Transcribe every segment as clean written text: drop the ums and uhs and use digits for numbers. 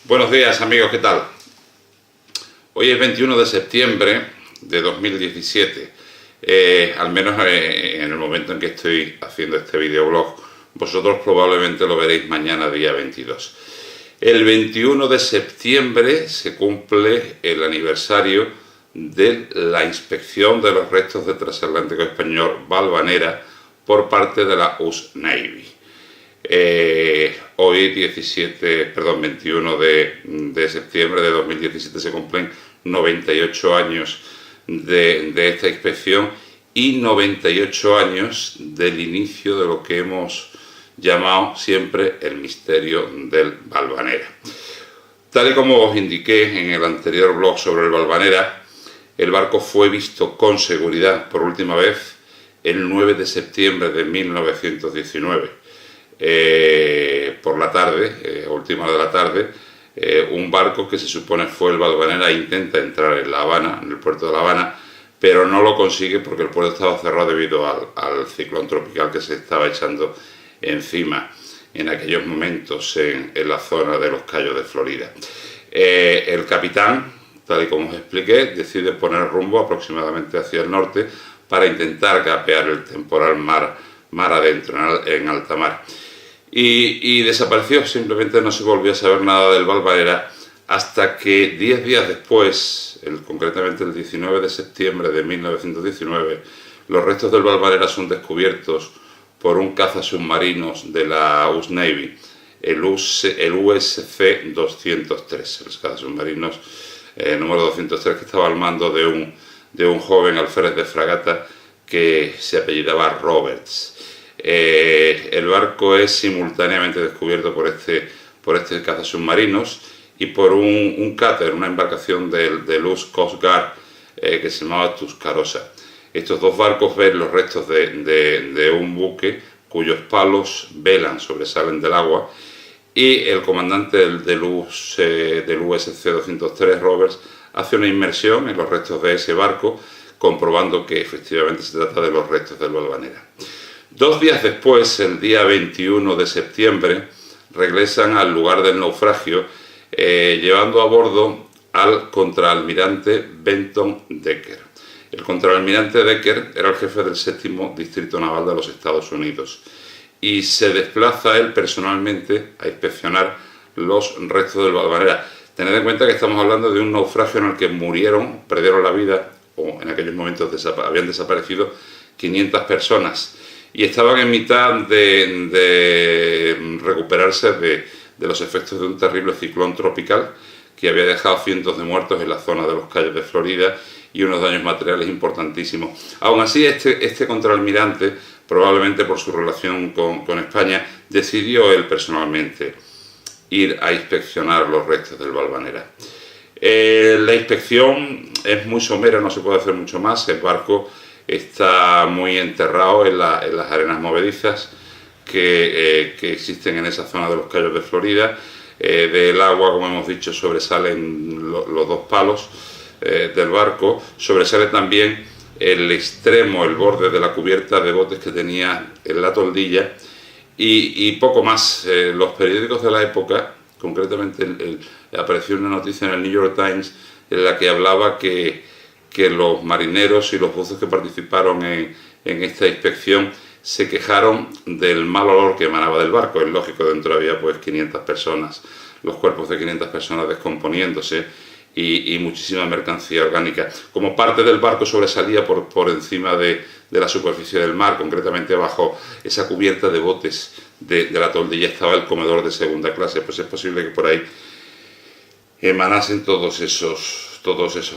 Buenos días amigos, ¿qué tal? Hoy es 21 de septiembre de 2017, al menos en el momento en que estoy haciendo este videoblog. Vosotros probablemente lo veréis mañana día 22. El 21 de septiembre se cumple el aniversario de la inspección de los restos del transatlántico español Valvanera por parte de la US Navy. Hoy 21 de septiembre de 2017 se cumplen 98 años de esta inspección y 98 años del inicio de lo que hemos llamado siempre el misterio del Valvanera. Tal y como os indiqué en el anterior blog sobre el Valvanera, el barco fue visto con seguridad por última vez el 9 de septiembre de 1919. Por la tarde, a última hora de la tarde, un barco que se supone fue el Valvanera intenta entrar en La Habana, en el puerto de La Habana, pero no lo consigue porque el puerto estaba cerrado debido al ciclón tropical que se estaba echando encima en aquellos momentos en la zona de los Cayos de Florida. El capitán, tal y como os expliqué, decide poner rumbo aproximadamente hacia el norte para intentar capear el temporal mar adentro, en alta mar. Y desapareció, simplemente no se volvió a saber nada del Valvanera hasta que 10 días después, concretamente el 19 de septiembre de 1919, los restos del Valvanera son descubiertos por un cazasubmarinos de la US Navy, el USC 203, los cazasubmarinos número 203, que estaba al mando de un joven alférez de fragata que se apellidaba Roberts. El barco es simultáneamente descubierto por este cazasubmarinos y por un cáter, una embarcación del US Coast Guard que se llamaba Tuscarosa. Estos dos barcos ven los restos de un buque cuyos palos velan, sobresalen del agua, y el comandante del USC 203, Roberts, hace una inmersión en los restos de ese barco, comprobando que efectivamente se trata de los restos del Valvanera. 2 días después, el día 21 de septiembre, regresan al lugar del naufragio, llevando a bordo al contraalmirante Benton Decker. El contraalmirante Decker era el jefe del 7º Distrito Naval de los Estados Unidos y se desplaza él personalmente a inspeccionar los restos del Valvanera. Tened en cuenta que estamos hablando de un naufragio en el que perdieron la vida, o en aquellos momentos habían desaparecido 500 personas y estaban en mitad de recuperarse de los efectos de un terrible ciclón tropical que había dejado cientos de muertos en la zona de los Cayos de Florida y unos daños materiales importantísimos. Aún así, este contraalmirante, probablemente por su relación con España, decidió él personalmente ir a inspeccionar los restos del Valvanera. La inspección es muy somera, no se puede hacer mucho más. El barco está muy enterrado en las arenas movedizas que existen en esa zona de los Cayos de Florida. Del agua, como hemos dicho, sobresalen los dos palos del barco, sobresale también el extremo, el borde de la cubierta de botes que tenía en la toldilla y poco más. Los periódicos de la época, concretamente apareció una noticia en el New York Times en la que hablaba que los marineros y los buzos que participaron en esta inspección se quejaron del mal olor que emanaba del barco. Es lógico, dentro había pues 500 personas, los cuerpos de 500 personas descomponiéndose y muchísima mercancía orgánica. Como parte del barco sobresalía por encima de la superficie del mar, concretamente bajo esa cubierta de botes de la toldilla estaba el comedor de segunda clase, pues es posible que por ahí emanasen todos esos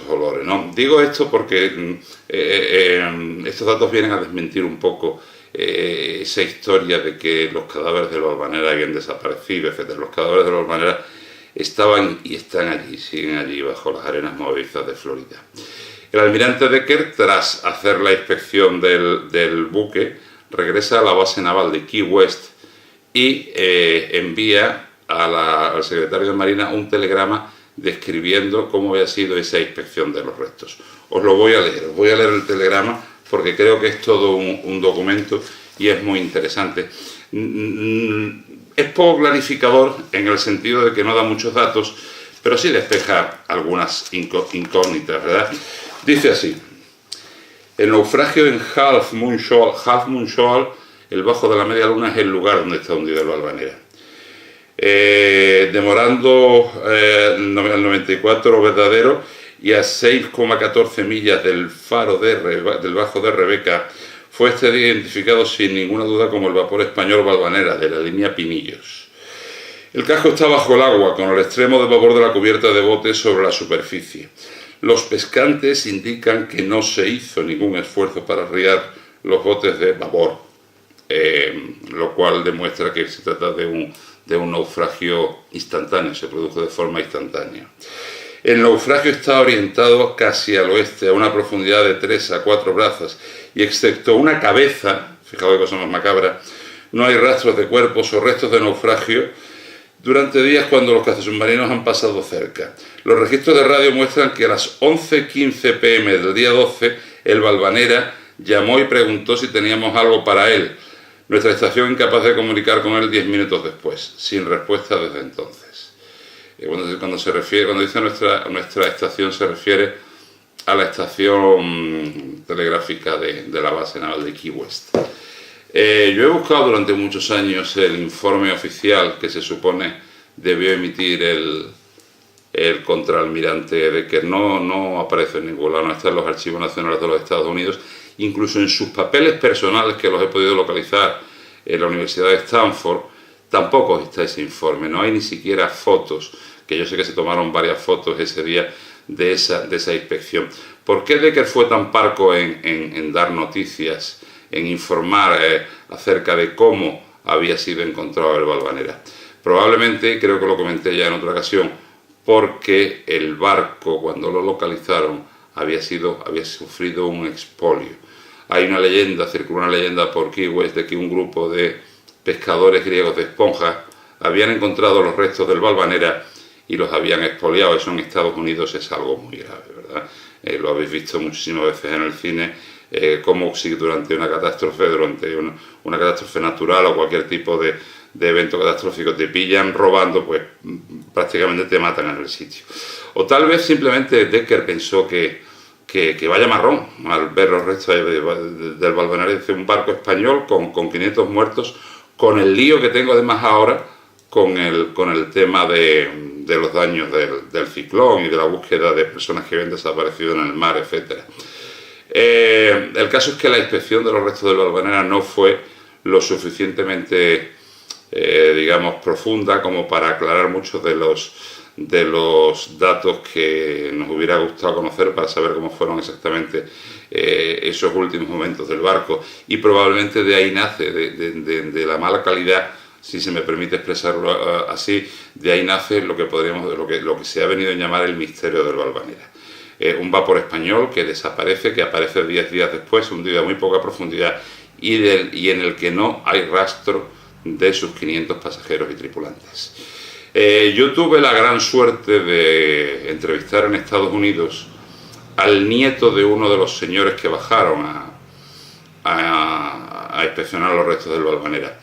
olores, ¿no? Digo esto porque estos datos vienen a desmentir un poco esa historia de que los cadáveres del Valvanera habían desaparecido, etc. Los cadáveres del Valvanera estaban y están allí, siguen allí bajo las arenas movedizas de Florida. El almirante Decker, tras hacer la inspección del buque, regresa a la base naval de Key West y envía al secretario de Marina un telegrama describiendo cómo había sido esa inspección de los restos. Os lo voy a leer el telegrama porque creo que es todo un documento y es muy interesante. Es poco clarificador en el sentido de que no da muchos datos, pero sí despeja algunas incógnitas, ¿verdad? Dice así: el naufragio en Half Moon Shoal, el bajo de la media luna, es el lugar donde está hundido el Valvanera. Demorando el 94 verdadero y a 6,14 millas del faro del bajo de Rebeca, fue este día identificado sin ninguna duda como el vapor español Valvanera, de la línea Pinillos. El casco está bajo el agua, con el extremo de babor de la cubierta de botes sobre la superficie. Los pescantes indican que no se hizo ningún esfuerzo para arriar los botes de babor, lo cual demuestra que se trata de un naufragio instantáneo, se produjo de forma instantánea. El naufragio está orientado casi al oeste, a una profundidad de 3 a 4 brazas, y excepto una cabeza, fijaos qué cosa más macabra, no hay rastros de cuerpos o restos de naufragio durante días cuando los cazasubmarinos han pasado cerca. Los registros de radio muestran que a las 11:15 p.m. del día 12, el Valvanera llamó y preguntó si teníamos algo para él. Nuestra estación incapaz de comunicar con él 10 minutos después, sin respuesta desde entonces. Cuando dice nuestra estación, se refiere a la estación telegráfica de la base naval de Key West. Yo he buscado durante muchos años el informe oficial que se supone debió emitir el contraalmirante Decker. No aparece en ningún lado, no está en los archivos nacionales de los Estados Unidos. Incluso en sus papeles personales, que los he podido localizar en la Universidad de Stanford, tampoco está ese informe. No hay ni siquiera fotos, que yo sé que se tomaron varias fotos ese día de esa inspección. ¿Por qué Decker fue tan parco en dar noticias, en informar acerca de cómo había sido encontrado el Valvanera? Probablemente, creo que lo comenté ya en otra ocasión, porque el barco, cuando lo localizaron, había sufrido un expolio. Hay una leyenda, circula una leyenda por Key West, de que un grupo de pescadores griegos de esponjas habían encontrado los restos del Valvanera y los habían expoliado. Eso en Estados Unidos es algo muy grave, ¿verdad? Lo habéis visto muchísimas veces en el cine, como si durante una catástrofe, una catástrofe natural o cualquier tipo de evento catastrófico te pillan robando, pues prácticamente te matan en el sitio. O tal vez simplemente Decker pensó que vaya marrón al ver los restos del Valvanera. Dice: un barco español con 500 muertos, con el lío que tengo además ahora con el tema de los daños del ciclón y de la búsqueda de personas que habían desaparecido en el mar, etc. El caso es que la inspección de los restos del Valvanera no fue lo suficientemente, digamos, profunda como para aclarar muchos de los datos que nos hubiera gustado conocer, para saber cómo fueron exactamente esos últimos momentos del barco. Y probablemente de ahí nace, de la mala calidad, si se me permite expresarlo así, de ahí nace lo que se ha venido a llamar el misterio del Valvanera. Un vapor español que desaparece, que aparece 10 días después, hundido a muy poca profundidad, y en el que no hay rastro de sus 500 pasajeros y tripulantes. Yo tuve la gran suerte de entrevistar en Estados Unidos al nieto de uno de los señores que bajaron a inspeccionar los restos del Valvanera.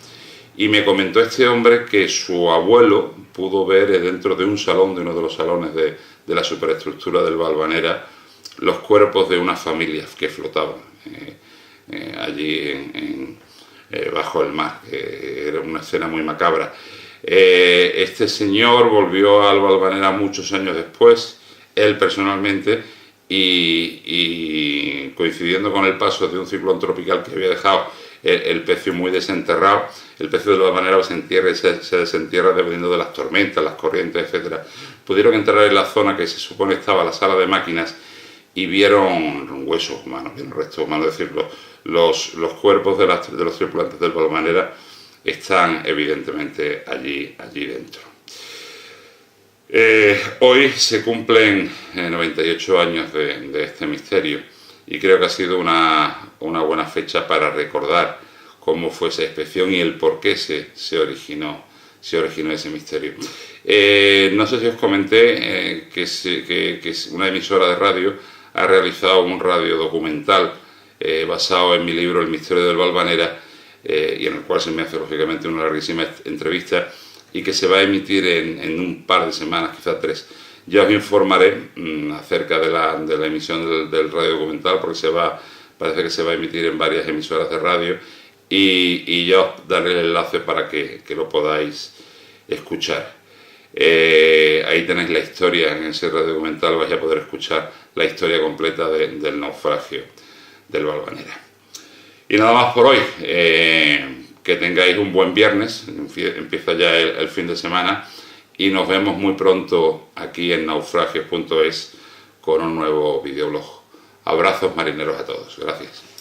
Y me comentó este hombre que su abuelo pudo ver dentro de un salón, de uno de los salones de la superestructura del Valvanera, los cuerpos de una familia que flotaban allí bajo el mar. Era una escena muy macabra. Este señor volvió al Valvanera muchos años después, él personalmente, y coincidiendo con el paso de un ciclón tropical que había dejado el pecio muy desenterrado. El pecio de Valvanera se entierra y se desentierra dependiendo de las tormentas, las corrientes, etc. Pudieron entrar en la zona que se supone estaba la sala de máquinas y vieron huesos humanos, vieron restos humanos, es decir, los cuerpos de los tripulantes del Valvanera están evidentemente allí dentro. Hoy se cumplen 98 años de este misterio y creo que ha sido una buena fecha para recordar cómo fue esa inspección y el por qué se originó ese misterio. No sé si os comenté que una emisora de radio ha realizado un radiodocumental basado en mi libro El misterio del Valvanera, y en el cual se me hace lógicamente una larguísima entrevista y que se va a emitir en un par de semanas, quizás 3. Ya os informaré acerca de la emisión del radio documental, porque parece que se va a emitir en varias emisoras de radio y ya os daré el enlace para que lo podáis escuchar. Ahí tenéis la historia, en ese radio documental vais a poder escuchar la historia completa del naufragio del Valvanera. Y nada más por hoy, que tengáis un buen viernes, empieza ya el fin de semana y nos vemos muy pronto aquí en naufragios.es con un nuevo videoblog. Abrazos marineros a todos, gracias.